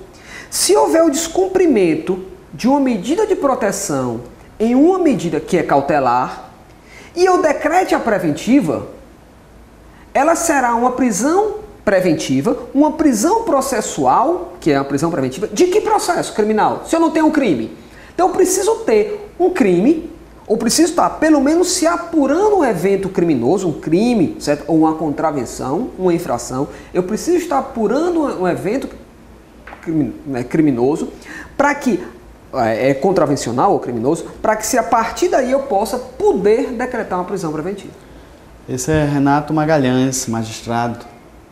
se houver o descumprimento de uma medida de proteção em uma medida que é cautelar e eu decrete a preventiva, ela será uma prisão preventiva, uma prisão processual, que é a prisão preventiva, de que processo criminal? Se eu não tenho um crime. Então eu preciso ter um crime, ou preciso estar pelo menos se apurando um evento criminoso, um crime, certo? Ou uma contravenção, uma infração. Eu preciso estar apurando um evento criminoso para que contravencional ou criminoso, para que se a partir daí eu poder decretar uma prisão preventiva. Esse é Renato Magalhães, magistrado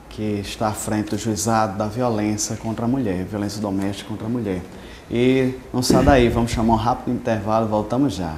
que está à frente do juizado da violência contra a mulher, violência doméstica contra a mulher. E não sai daí, vamos chamar um rápido intervalo, voltamos já.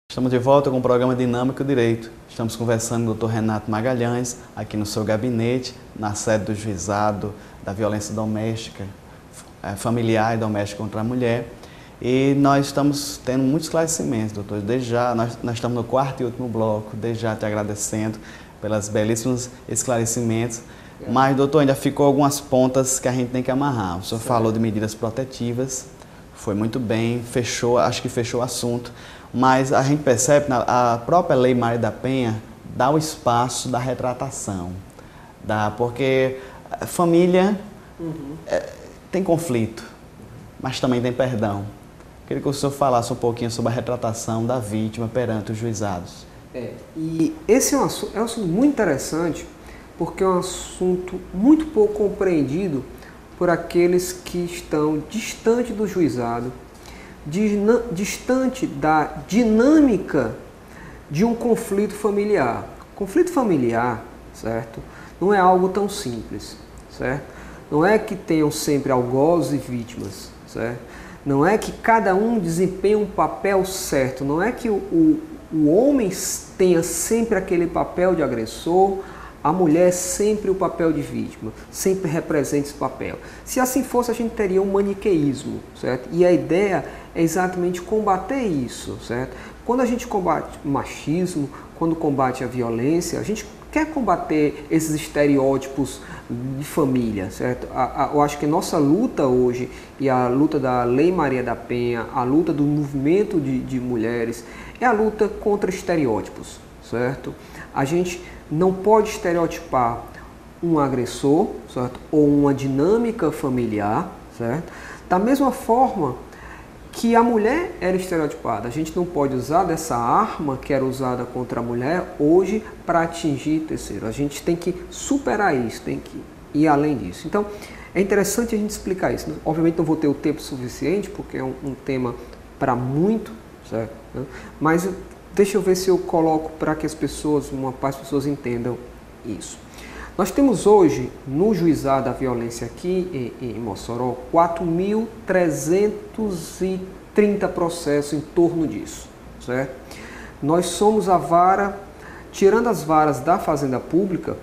Estamos de volta com o programa Dinâmico Direito. Estamos conversando com o Dr. Renato Magalhães, aqui no seu gabinete, na sede do Juizado da Violência Doméstica, Familiar e Doméstica contra a Mulher. E nós estamos tendo muitos esclarecimentos, doutor. Desde já, nós estamos no quarto e último bloco, desde já te agradecendo pelos belíssimos esclarecimentos. Mas, doutor, ainda ficou algumas pontas que a gente tem que amarrar. O senhor falou de medidas protetivas, foi muito bem, acho que fechou o assunto. Mas a gente percebe que a própria Lei Maria da Penha dá o espaço da retratação. Porque a família tem conflito, mas também tem perdão. Queria que o senhor falasse um pouquinho sobre a retratação da vítima perante os juizados. E esse é um assunto muito interessante, porque é um assunto muito pouco compreendido por aqueles que estão distante do juizado, distante da dinâmica de um conflito familiar. Conflito familiar, certo? Não é algo tão simples, certo? Não é que tenham sempre algozes e vítimas, certo? Não é que cada um desempenhe um papel certo, não é que o homem tenha sempre aquele papel de agressor, a mulher sempre o papel de vítima, sempre representa esse papel. Se assim fosse, a gente teria um maniqueísmo, certo? E a ideia é exatamente combater isso, certo? Quando a gente combate o machismo, quando combate a violência, a gente quer combater esses estereótipos de família, certo? Eu acho que nossa luta hoje, e a luta da Lei Maria da Penha, a luta do movimento de mulheres, é a luta contra estereótipos, certo? A gente não pode estereotipar um agressor, certo? Ou uma dinâmica familiar, certo? Da mesma forma que a mulher era estereotipada. A gente não pode usar dessa arma que era usada contra a mulher hoje para atingir terceiro. A gente tem que superar isso, tem que ir além disso. Então, é interessante a gente explicar isso. Obviamente não vou ter o tempo suficiente, porque é um tema para muito, certo? Mas deixa eu ver se eu coloco para que as pessoas, uma parte das pessoas entendam isso. Nós temos hoje, no Juizado da Violência aqui em Mossoró, 4.330 processos em torno disso, certo? Nós somos a vara, tirando as varas da Fazenda Pública,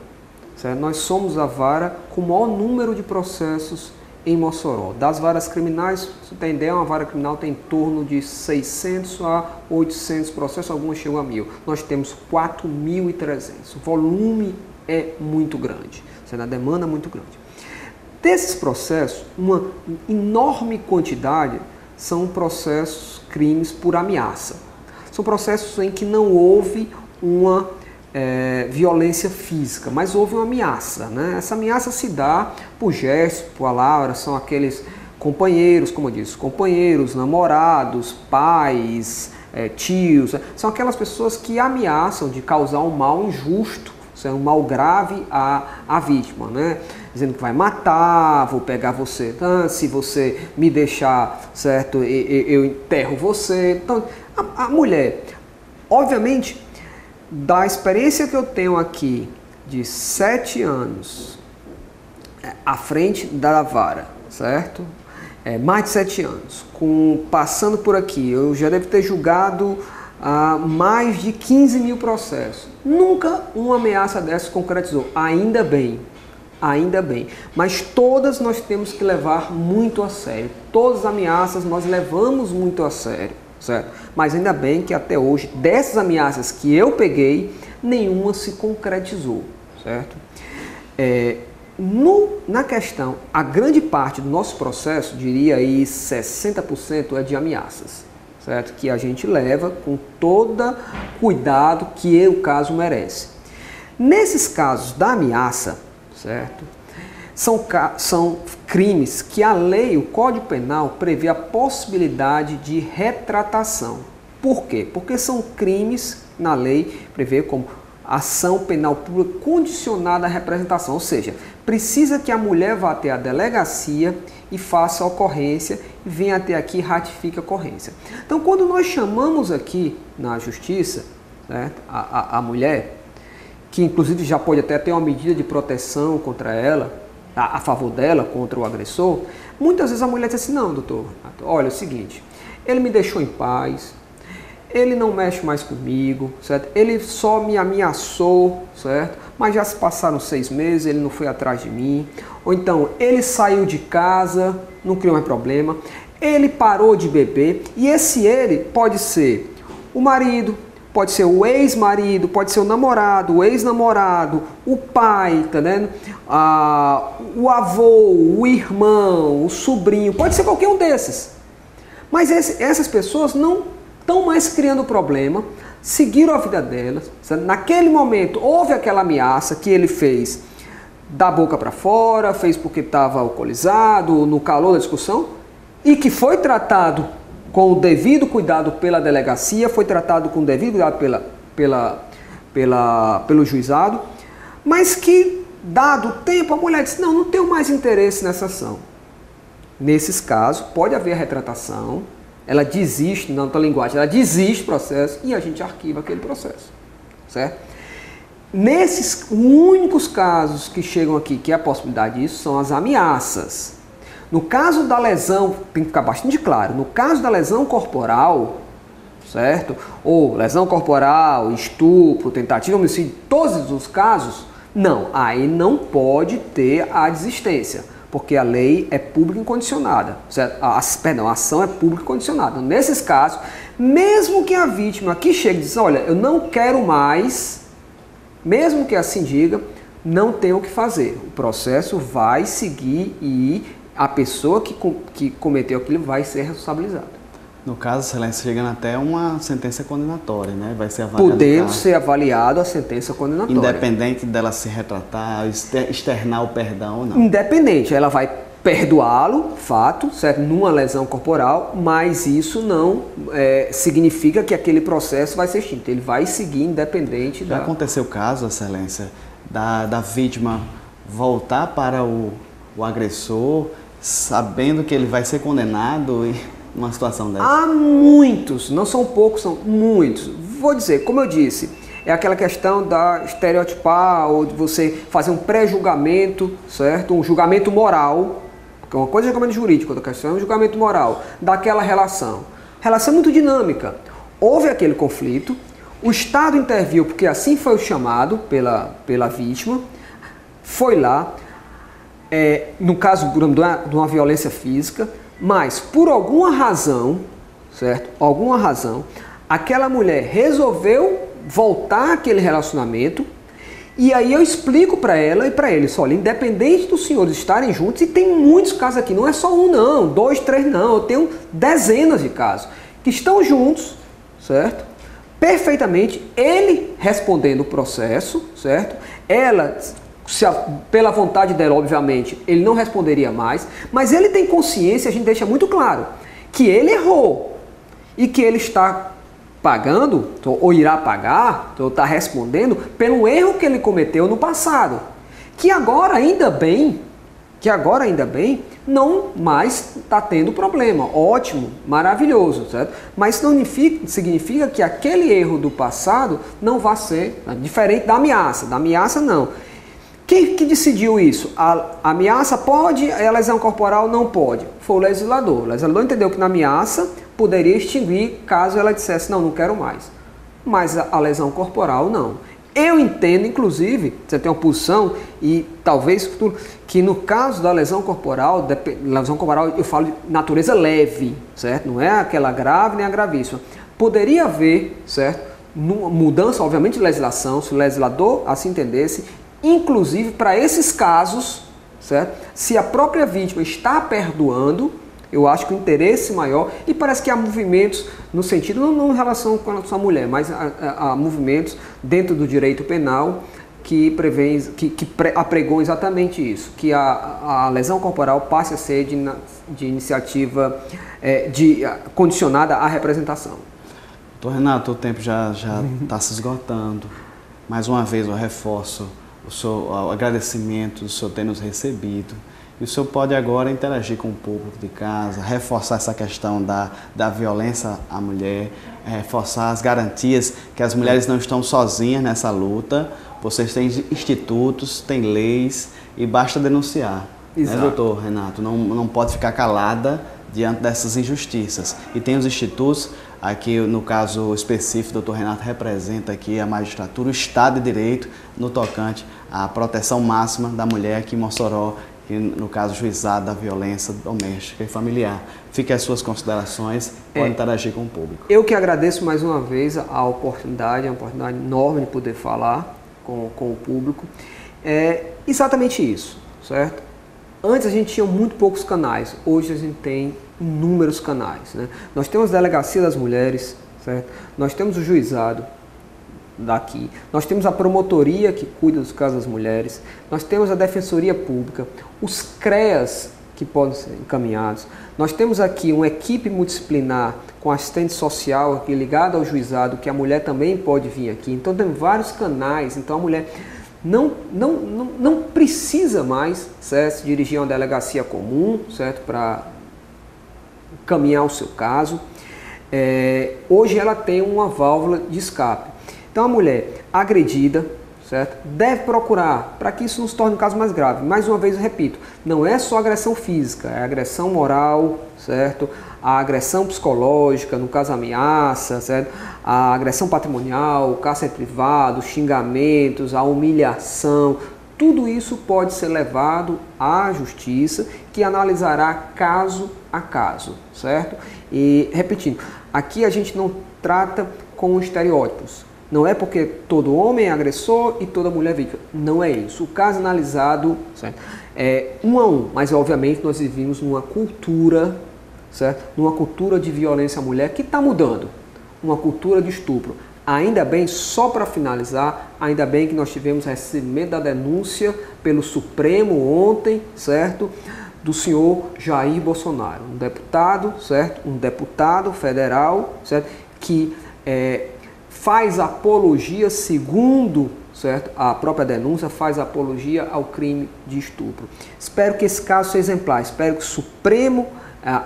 certo? Nós somos a vara com o maior número de processos em Mossoró. Das varas criminais, se você tem ideia, uma vara criminal tem em torno de 600 a 800 processos, algumas chegam a 1.000. Nós temos 4.300. O volume é muito grande, a demanda é muito grande. Desses processos, uma enorme quantidade são processos, crimes por ameaça. São processos em que não houve uma violência física, mas houve uma ameaça, né? Essa ameaça se dá por gestos, por palavras, são aqueles companheiros, como eu disse, companheiros, namorados, pais, tios, são aquelas pessoas que ameaçam de causar um mal injusto, um mal grave à vítima, né? Dizendo que vai matar, vou pegar você, se você me deixar, certo, eu enterro você. Então, a mulher, obviamente, da experiência que eu tenho aqui, de 7 anos, à frente da vara, certo? Mais de 7 anos, passando por aqui, eu já devo ter julgado mais de 15.000 processos. Nunca uma ameaça dessa se concretizou, ainda bem, mas todas nós temos que levar muito a sério, todas as ameaças nós levamos muito a sério, certo? Mas ainda bem que até hoje, dessas ameaças que eu peguei, nenhuma se concretizou, certo? Na questão, a grande parte do nosso processo, diria aí 60% é de ameaças, certo? Que a gente leva com todo cuidado que o caso merece. Nesses casos da ameaça, certo? São crimes que a lei, o Código Penal, prevê a possibilidade de retratação. Por quê? Porque são crimes, na lei, prevê como ação penal pública condicionada à representação, ou seja, precisa que a mulher vá até a delegacia e faça a ocorrência, e venha até aqui e ratifique a ocorrência. Então, quando nós chamamos aqui na justiça, certo, a mulher, que inclusive já pode até ter uma medida de proteção contra ela, a favor dela, contra o agressor, muitas vezes a mulher diz assim, não, doutor, olha, é o seguinte, ele me deixou em paz, ele não mexe mais comigo, certo? Ele só me ameaçou, certo? Mas já se passaram 6 meses, ele não foi atrás de mim. Ou então, ele saiu de casa, não criou mais problema. Ele parou de beber. E esse ele pode ser o marido, pode ser o ex-marido, pode ser o namorado, o ex-namorado, o pai, tá vendo? O avô, o irmão, o sobrinho, pode ser qualquer um desses. Mas essas pessoas não estão mais criando problema, seguiram a vida delas. Naquele momento houve aquela ameaça que ele fez da boca para fora, fez porque estava alcoolizado, no calor da discussão, e que foi tratado com o devido cuidado pela delegacia, foi tratado com o devido cuidado pelo juizado, mas que, dado o tempo, a mulher disse, não tenho mais interesse nessa ação. Nesses casos, pode haver retratação, ela desiste, na outra linguagem, ela desiste do processo e a gente arquiva aquele processo, certo? Nesses únicos casos que chegam aqui, que é a possibilidade disso, são as ameaças. No caso da lesão, tem que ficar bastante claro, no caso da lesão corporal, certo? Ou lesão corporal, estupro, tentativa de homicídio, todos os casos, não, aí não pode ter a desistência. Porque a lei é pública incondicionada, certo? A ação é pública incondicionada. Nesses casos, mesmo que a vítima aqui chegue e diz, olha, eu não quero mais, mesmo que assim diga, não tem o que fazer. O processo vai seguir e a pessoa que cometeu aquilo vai ser responsabilizada. No caso, excelência, chegando até uma sentença condenatória, né? Vai ser avaliado. Podendo ser avaliado a sentença condenatória. Independente dela se retratar, externar o perdão ou não. Independente, ela vai perdoá-lo, fato, certo? Numa lesão corporal, mas isso não significa que aquele processo vai ser extinto. Ele vai seguir independente Já aconteceu o caso, Excelência, da vítima voltar para o agressor, sabendo que ele vai ser condenado e numa situação dessa? Há muitos, não são poucos, são muitos. Vou dizer, como eu disse, é aquela questão da estereotipar ou de você fazer um pré-julgamento, certo? Um julgamento moral, porque uma coisa é julgamento jurídico, outra questão é um julgamento moral daquela relação. Relação muito dinâmica. Houve aquele conflito, o Estado interviu porque assim foi o chamado pela vítima, foi lá, no caso de uma violência física, mas por alguma razão, certo? Alguma razão, aquela mulher resolveu voltar àquele relacionamento e aí eu explico para ela e para eles, olha, independente dos senhores estarem juntos, e tem muitos casos aqui, não é só um não, 2, 3 não, eu tenho dezenas de casos, que estão juntos, certo? Perfeitamente, ele respondendo o processo, certo? Ela, pela vontade dela, obviamente, ele não responderia mais, mas ele tem consciência, a gente deixa muito claro, que ele errou e que ele está pagando, ou irá pagar, ou está respondendo pelo erro que ele cometeu no passado, que agora ainda bem, não mais está tendo problema, ótimo, maravilhoso, certo? Mas isso não significa que aquele erro do passado não vai ser diferente da ameaça não. Quem que decidiu isso? A ameaça pode, a lesão corporal não pode. Foi o legislador. O legislador entendeu que na ameaça poderia extinguir caso ela dissesse, não quero mais. Mas a lesão corporal não. Eu entendo, inclusive, você tem uma posição e talvez que no caso da lesão corporal eu falo de natureza leve, certo? Não é aquela grave nem a gravíssima. Poderia haver, certo? Mudança, obviamente, de legislação, se o legislador assim entendesse, inclusive para esses casos, certo? Se a própria vítima está perdoando, eu acho que o interesse maior, e parece que há movimentos no sentido, não em relação com a sua mulher, mas há movimentos dentro do direito penal que apregam exatamente isso, que a lesão corporal passe a ser de iniciativa condicionada à representação. Doutor Renato, o tempo já está se esgotando. Mais uma vez eu reforço o agradecimento do senhor ter nos recebido. E o senhor pode agora interagir com o público de casa, reforçar essa questão da violência à mulher, reforçar as garantias que as mulheres não estão sozinhas nessa luta. Vocês têm institutos, têm leis e basta denunciar. Né, doutor Renato? Não pode ficar calada diante dessas injustiças. E tem os institutos, aqui no caso específico, o doutor Renato representa aqui a magistratura, o Estado de Direito no tocante à proteção máxima da mulher aqui em Mossoró, que no caso juizado da violência doméstica e familiar. Fique as suas considerações, pode interagir com o público. Eu que agradeço mais uma vez a oportunidade, é uma oportunidade enorme de poder falar com o público. É exatamente isso, certo? Antes a gente tinha muito poucos canais, hoje a gente tem inúmeros canais, né? Nós temos a Delegacia das Mulheres, certo? Nós temos o juizado daqui, nós temos a promotoria que cuida dos casos das mulheres, nós temos a Defensoria Pública, os CREAS que podem ser encaminhados, nós temos aqui uma equipe multidisciplinar com assistente social aqui ligada ao juizado, que a mulher também pode vir aqui, então tem vários canais, então a mulher não precisa mais, certo, se dirigir a uma delegacia comum, certo, para caminhar o seu caso. Hoje ela tem uma válvula de escape. Então a mulher agredida, certo, deve procurar, para que isso não se torne um caso mais grave. Mais uma vez eu repito, não é só agressão física, é agressão moral, certo? A agressão psicológica, no caso a ameaça, certo? A agressão patrimonial, o cárcere privado, os xingamentos, a humilhação, tudo isso pode ser levado à justiça, que analisará caso a caso, certo? E repetindo, aqui a gente não trata com estereótipos. Não é porque todo homem é agressor e toda mulher é vítima. Não é isso. O caso analisado, certo, é um a um, mas obviamente nós vivemos numa cultura, certo, numa cultura de violência à mulher que está mudando, uma cultura de estupro. Ainda bem, só para finalizar, ainda bem que nós tivemos recebimento da denúncia pelo Supremo ontem, certo, do senhor Jair Bolsonaro, um deputado, certo? Um deputado federal, certo? Que faz apologia, segundo, certo, a própria denúncia, faz apologia ao crime de estupro. Espero que esse caso seja exemplar, espero que o Supremo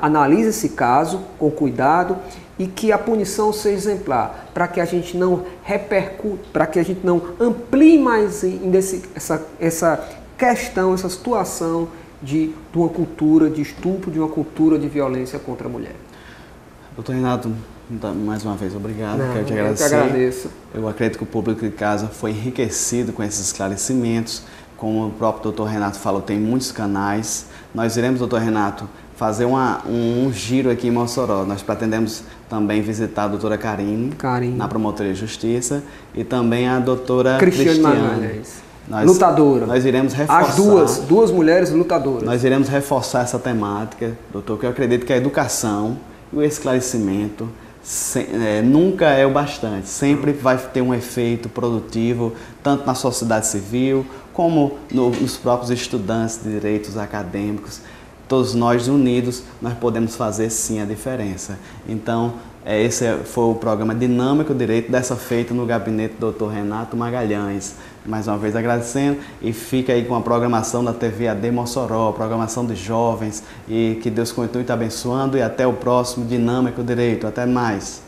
analise esse caso com cuidado e que a punição seja exemplar, para que a gente não repercute, para que a gente não amplie mais essa questão, essa situação de uma cultura de estupro, de uma cultura de violência contra a mulher. Doutor Renato, mais uma vez, obrigado. Não, Quero te agradecer. Eu que agradeço. Eu acredito que o público de casa foi enriquecido com esses esclarecimentos. Como o próprio doutor Renato falou, tem muitos canais. Nós iremos, doutor Renato, fazer um giro aqui em Mossoró. Nós pretendemos também visitar a doutora Karine, na Promotoria de Justiça, e também a doutora Cristiane Magalhães, lutadora. Nós iremos reforçar. As duas mulheres lutadoras. Nós iremos reforçar essa temática, doutor, que eu acredito que a educação e o esclarecimento nunca é o bastante. Sempre vai ter um efeito produtivo, tanto na sociedade civil, como nos próprios estudantes de direitos acadêmicos. Todos nós unidos, nós podemos fazer sim a diferença. Então, esse foi o programa Dinâmico Direito, dessa feita no gabinete do Dr. Renato Magalhães. Mais uma vez agradecendo, e fica aí com a programação da TV AD Mossoró, programação de jovens, e que Deus continue te abençoando, e até o próximo Dinâmico Direito. Até mais!